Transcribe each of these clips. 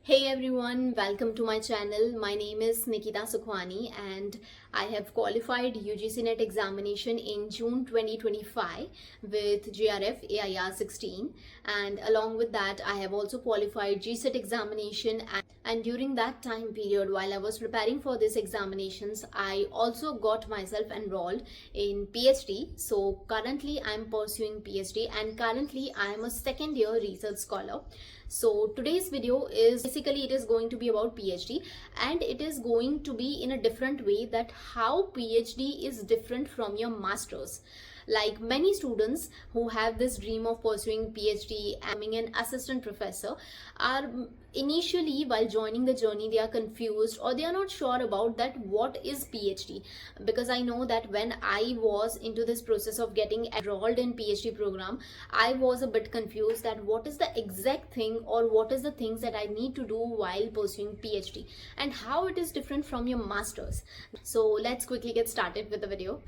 Hey everyone, welcome to my channel. My name is Nikita Sukhwani and I have qualified UGC NET examination in June 2025 with JRF AIR 16, and along with that I have also qualified GSET examination, and during that time period while I was preparing for these examinations I also got myself enrolled in PhD. So currently I am pursuing PhD and currently I am a second year research scholar. So today's video is basically it is going to be about PhD, and it is going to be in a different way, that how PhD is different from your masters. Like many students who have this dream of pursuing PhD and becoming an assistant professor are initially, while joining the journey, they are confused or they are not sure about that what is PhD. Because I know that when I was into this process of getting enrolled in PhD program, I was a bit confused that what is the exact thing or what is the things that I need to do while pursuing PhD and how it is different from your masters. So let's quickly get started with the video.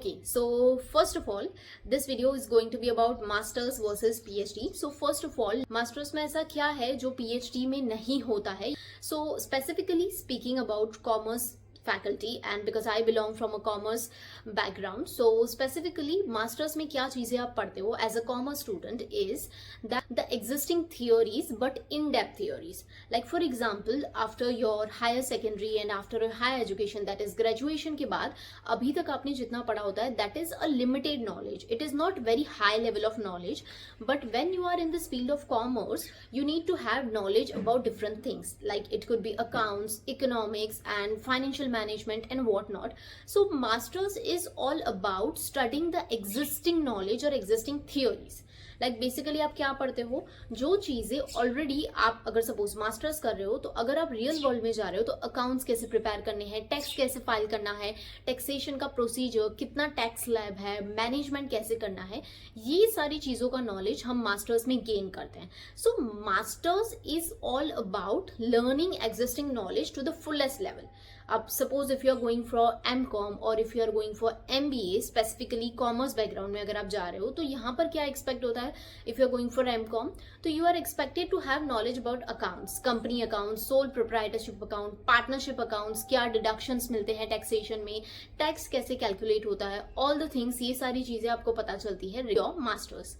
Okay, so first of all, this video is going to be about masters versus PhD. So first of all, masters में ऐसा क्या है जो PhD में नहीं होता है? So specifically speaking about commerce faculty, and because I belong from a commerce background, so specifically masters में क्या चीजें आप पढ़ते हो as a commerce student is that the existing theories but in-depth theories. Like for example, after your higher secondary and after a higher education, that is graduation के बाद अभी तक आपने जितना पढ़ा होता है, that is a limited knowledge. It is not very high level of knowledge, but when you are in this field of commerce, you need to have knowledge about different things. Like it could be accounts, economics and financial management and whatnot. So masters is all about studying the existing knowledge or existing theories. Like basically आप क्या पढ़ते हो, जो चीजें already आप अगर suppose masters कर रहे हो, तो अगर आप रियल वर्ल्ड में जा रहे हो तो अकाउंट्स कैसे प्रिपेयर करने हैं, टैक्स कैसे फाइल करना है, टैक्सेशन का प्रोसीजर, कितना टैक्स लैब है, मैनेजमेंट कैसे करना है, ये सारी चीजों का नॉलेज हम मास्टर्स में गेन करते हैं. So masters is all about learning existing knowledge to the fullest level. अब suppose if you are going for MCom और if you are going for MBA, specifically commerce background में अगर आप जा रहे हो, तो यहाँ पर क्या एक्सपेक्ट होता है, if you are going for MCom तो you are expected to have knowledge about accounts, company accounts, sole proprietorship account, partnership accounts, क्या डिडक्शंस मिलते हैं टैक्सेशन में, टैक्स कैसे कैलकुलेट होता है, ऑल द थिंग्स, ये सारी चीजें आपको पता चलती है your masters.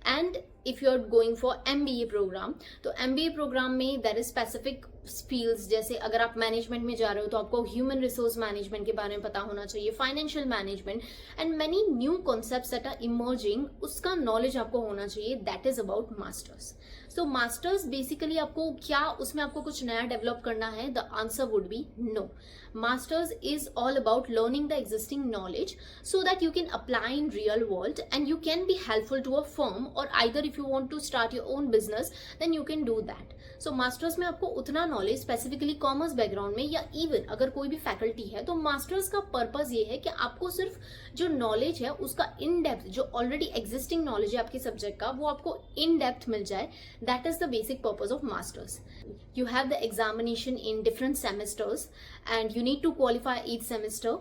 And if you are going for MBA programme, तो एमबीए प्रोग्राम में देयर इज स्पेसिफिक फील्ड्स. जैसे अगर आप मैनेजमेंट में जा रहे हो तो आपको ह्यूमन रिसोर्स मैनेजमेंट के बारे में पता होना चाहिए, financial management and many new concepts that are emerging, उसका नॉलेज आपको होना चाहिए. That is about masters. So masters basically आपको क्या उसमें आपको कुछ नया डेवलप करना है? The answer would be no. Masters is all about learning the existing knowledge so that you can apply in real world and you can be helpful to a firm, or either if you want to start your own business then you can do that. So masters में आपको उतना knowledge specifically commerce background में या even अगर कोई भी faculty है, तो मास्टर्स का पर्पज ये है कि आपको सिर्फ जो नॉलेज है उसका इन डेप्थ, जो ऑलरेडी एग्जिस्टिंग नॉलेज है आपके सब्जेक्ट का, वो आपको इन डेप्थ मिल जाए. That is the basic purpose of masters. You have the examination in different semesters and you need to qualify each semester.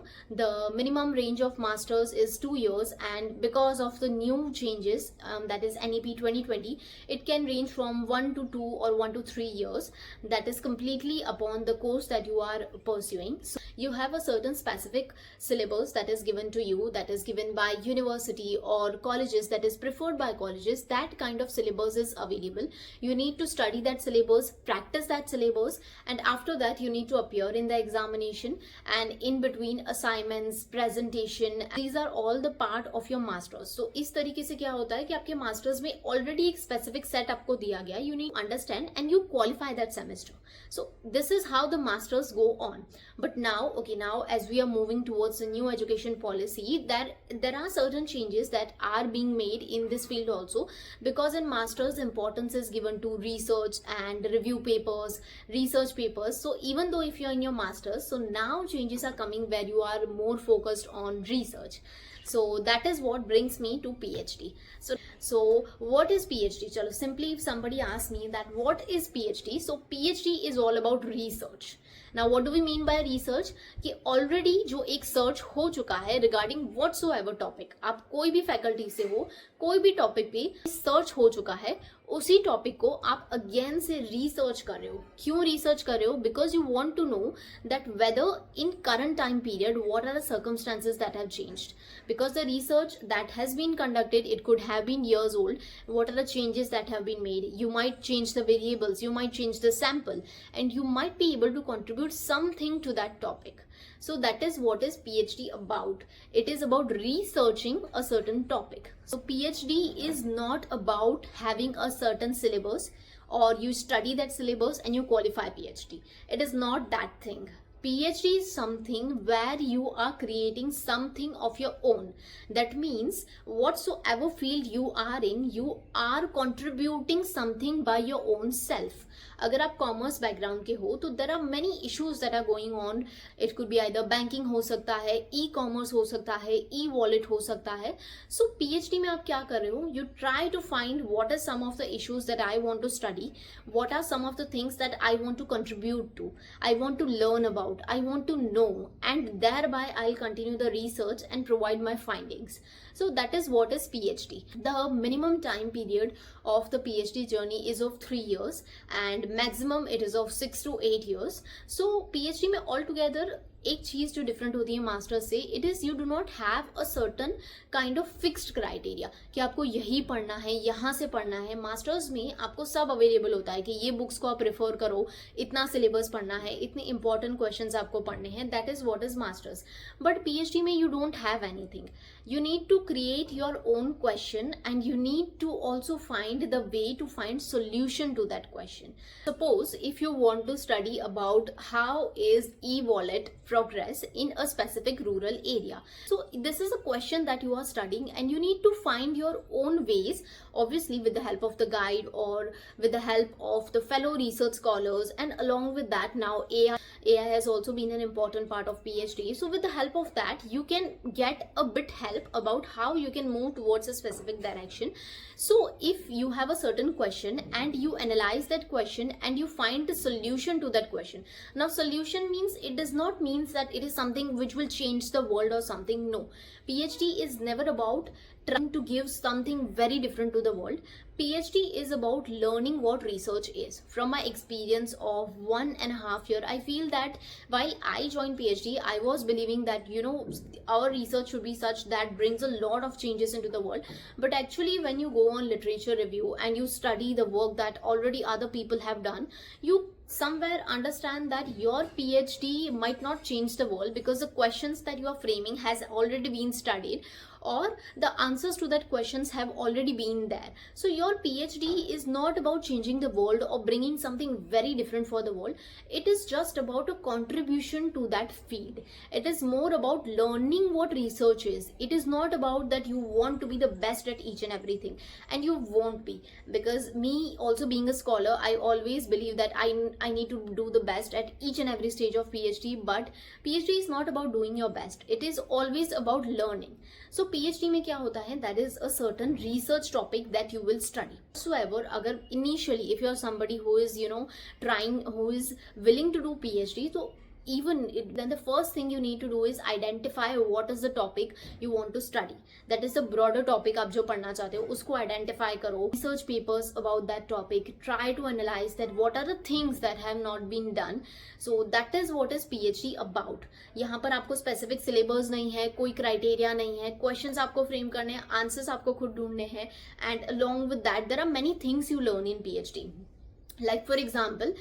The minimum range of masters is 2 years, and because of the new changes, that is NEP 2020, it can range from 1 to 2 or 1 to 3 years. That is completely upon the course that you are pursuing. So you have a certain specific syllabus that is given to you, that is given by university or colleges, that is preferred by colleges. That kind of syllabus is available. You need to study that syllabus, practice that syllabus, and after that you need to appear in the examination, and in between assignments, presentation, these are all the part of your masters. So इस तरीके से क्या होता है कि आपके masters में already एक स्पेसिफिक सेट आपको दिया गया, you need to understand and you qualify that semester. So this is how the masters go on. But now as we are moving towards a new education policy, there are certain changes that are being made in this field also, because in masters importance is given to research and review papers, research papers. So even though if you are in your masters, so now changes are coming where you are more focused on research. So that is what brings me to PhD. So what is PhD? Chalo, simply if somebody asks me that what is PhD, so PhD is all about research. Now what do we mean by research, कि already जो एक search हो चुका है regarding whatsoever topic, आप कोई भी faculty से हो, कोई भी टॉपिक पे सर्च हो चुका है, उसी टॉपिक को आप अगेन से रिसर्च कर रहे हो. क्यों रिसर्च कर रहे हो? Because you want to know that whether in current time period what are the circumstances that have changed, because the research that has been conducted, it could have been years old. What are the changes that have been made? You might change the variables, you might change the sample, and you might be able to contribute something to that topic. So that is what is PhD about. It is about researching a certain topic. So PhD is not about having a certain syllabus or you study that syllabus and you qualify PhD. It is not that thing. PhD is something where you are creating something of your own. That means whatsoever field you are in, you are contributing something by your own self. अगर आप commerce background के हो तो there are many issues that are going on. It could be either banking हो सकता है, e commerce हो सकता है, ई वॉलेट हो सकता है. सो पीएचडी में आप क्या कर रहे हो? You try to find what are some of the issues that I want to study, what are some of the things that I want to contribute to, I want to learn about, I want to know, and thereby I'll continue the research and provide my findings. So that is what is PhD. The minimum time period of the PhD journey is of 3 years and maximum it is of 6 to 8 years. So PhD में altogether एक चीज जो different होती है masters से, it is you do not have a certain kind of fixed criteria कि आपको यही पढ़ना है, यहाँ से पढ़ना है. मास्टर्स में आपको सब अवेलेबल होता है कि ये बुक्स को आप रेफर करो, इतना सिलेबस पढ़ना है, इतने इंपॉर्टेंट क्वेश्चंस आपको पढ़ने हैं. That is what is masters. But PhD में you don't have anything. You need to create your own question and you need to also find the way to find solution to that question. Suppose if you want to study about how is e-wallet progress in a specific rural area. So this is a question that you are studying and you need to find your own ways, obviously with the help of the guide or with the help of the fellow research scholars, and along with that now AI has also been an important part of PhD. So with the help of that you can get a bit help about how you can move towards a specific direction. So if you have a certain question and you analyze that question and you find the solution to that question. Now solution means, it does not mean that it is something which will change the world or something. No, PhD is never about trying to give something very different to the world. PhD is about learning what research is. From my experience of 1.5 years, I feel that while I joined PhD, I was believing that, you know, our research should be such that brings a lot of changes into the world. But actually, when you go on literature review and you study the work that already other people have done, you somewhere understand that your PhD might not change the world because the questions that you are framing has already been studied, or the answers to that questions have already been there. So your PhD is not about changing the world or bringing something very different for the world. It is just about a contribution to that field. It is more about learning what research is. It is not about that you want to be the best at each and everything, and you won't be. Because me also being a scholar, I always believe that I need to do the best at each and every stage of PhD. But PhD is not about doing your best. It is always about learning. So PhD में क्या होता है? That is a certain research topic that you will study. So ever, अगर initially if you are somebody who is, you know, trying, who is willing to do PhD, so then the first thing you need to do is identify what is the topic you want to study. That is the broader topic आप जो पढ़ना चाहते हो उसको identify करो. Research papers about that topic. Try to analyze that what are the things that have not been done. So that is what is PhD about. यहाँ पर आपको specific syllabus नहीं है, कोई criteria नहीं है, questions आपको frame करने हैं, answers आपको खुद ढूंढने हैं, and along with that there are many things you learn in PhD. Like for example,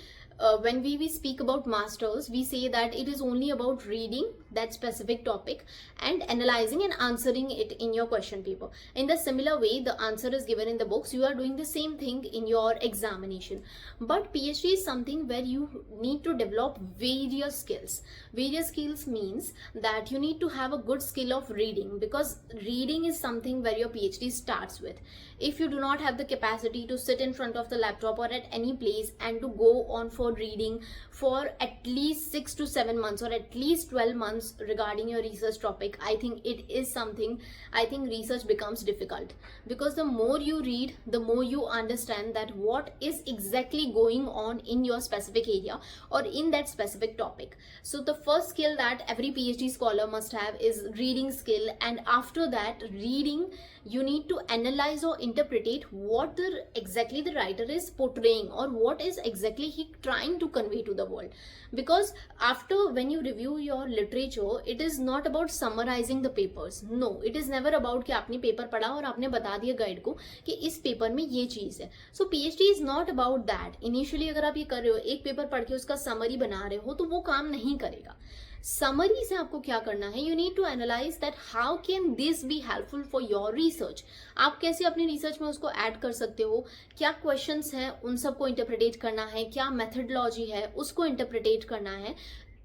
when we speak about masters, we say that it is only about reading that specific topic and analyzing and answering it in your question paper. In the similar way, the answer is given in the books. You are doing the same thing in your examination. But PhD is something where you need to develop various skills. Various skills means that you need to have a good skill of reading, because reading is something where your PhD starts with. If you do not have the capacity to sit in front of the laptop or at any place and to go on for reading for at least 6 to 7 months or at least 12 months, comes regarding your research topic, I think research becomes difficult, because the more you read, the more you understand that what is exactly going on in your specific area or in that specific topic. So the first skill that every PhD scholar must have is reading skill, and after that reading, you need to analyze or interpret what exactly the writer is portraying, or what is exactly he trying to convey to the world. Because after, when you review your literature, it is not about summarizing the papers. No, it is never about कि आपने paper पढ़ा और आपने बता दिया guide को कि इस पेपर में ये चीज है. सो PhD is not about that. Initially अगर आप ये कर रहे हो, एक पेपर पढ़ के उसका समरी बना रहे हो, तो वो काम नहीं करेगा. समरी से आपको क्या करना है, you need to analyse that how can this be helpful for your research. आप कैसे अपनी रिसर्च में उसको ऐड कर सकते हो, क्या क्वेश्चंस हैं उन सबको इंटरप्रिटेट करना है, क्या मेथडोलॉजी है उसको इंटरप्रिटेट करना है,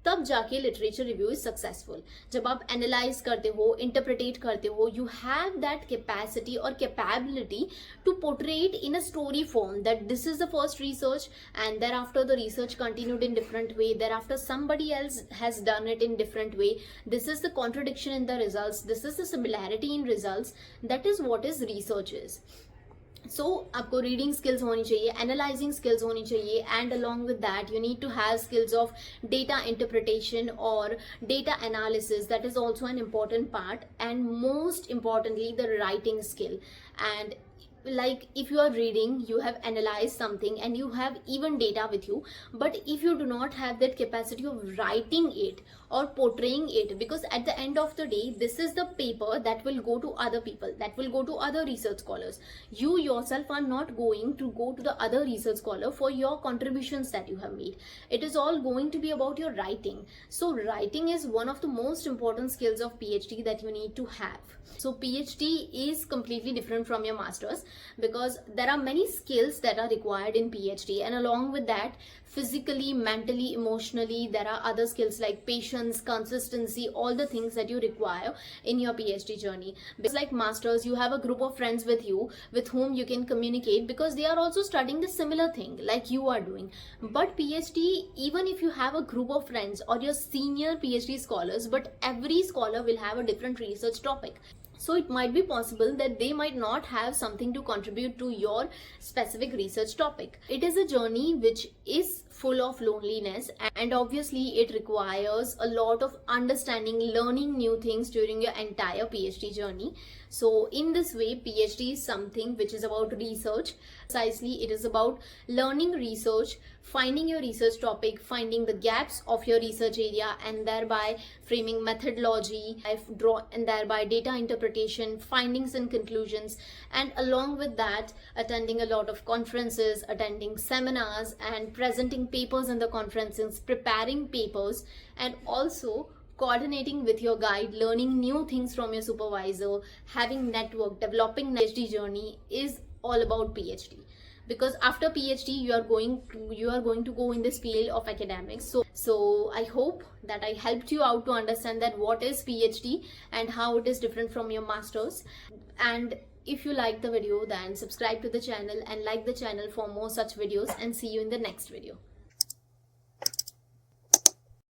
तब जाके लिटरेचर रिव्यू इज सक्सेसफुल. जब आप एनालाइज करते हो, इंटरप्रिटेट करते हो, यू हैव दैट कैपेसिटी और capability to portrait in a story form that this is the first research, and thereafter the research continued in different way, thereafter somebody else has done it in different way. This is the contradiction in the results, this is the similarity in results. That is what is research is. So आपको reading skills होनी चाहिए, analysing skills होनी चाहिए, and along with that you need to have skills of data interpretation और data analysis. That is also an important part, and most importantly the writing skill. And like if you are reading, you have analyzed something and you have even data with you, but if you do not have that capacity of writing it or portraying it, because at the end of the day, this is the paper that will go to other people, that will go to other research scholars. You yourself are not going to go to the other research scholar for your contributions that you have made. It is all going to be about your writing. So writing is one of the most important skills of PhD that you need to have. So PhD is completely different from your masters, because there are many skills that are required in PhD, and along with that, physically, mentally, emotionally, there are other skills like patience, consistency, all the things that you require in your PhD journey. Because like masters, you have a group of friends with you with whom you can communicate, because they are also studying the similar thing like you are doing. But PhD, even if you have a group of friends or your senior PhD scholars, but every scholar will have a different research topic. So it might be possible that they might not have something to contribute to your specific research topic. It is a journey which is full of loneliness, and obviously it requires a lot of understanding, learning new things during your entire PhD journey. So in this way, PhD is something which is about research. Precisely, it is about learning research, finding your research topic, finding the gaps of your research area, and thereby framing methodology, and thereby data interpretation, findings and conclusions, and along with that, attending a lot of conferences, attending seminars, and presenting papers in the conferences, preparing papers, and also coordinating with your guide, learning new things from your supervisor, having network, developing PhD journey is all about PhD. Because after PhD, you are going to go in this field of academics. So I hope that I helped you out to understand that what is PhD and how it is different from your masters. And if you like the video, then subscribe to the channel and like the channel for more such videos, and see you in the next video.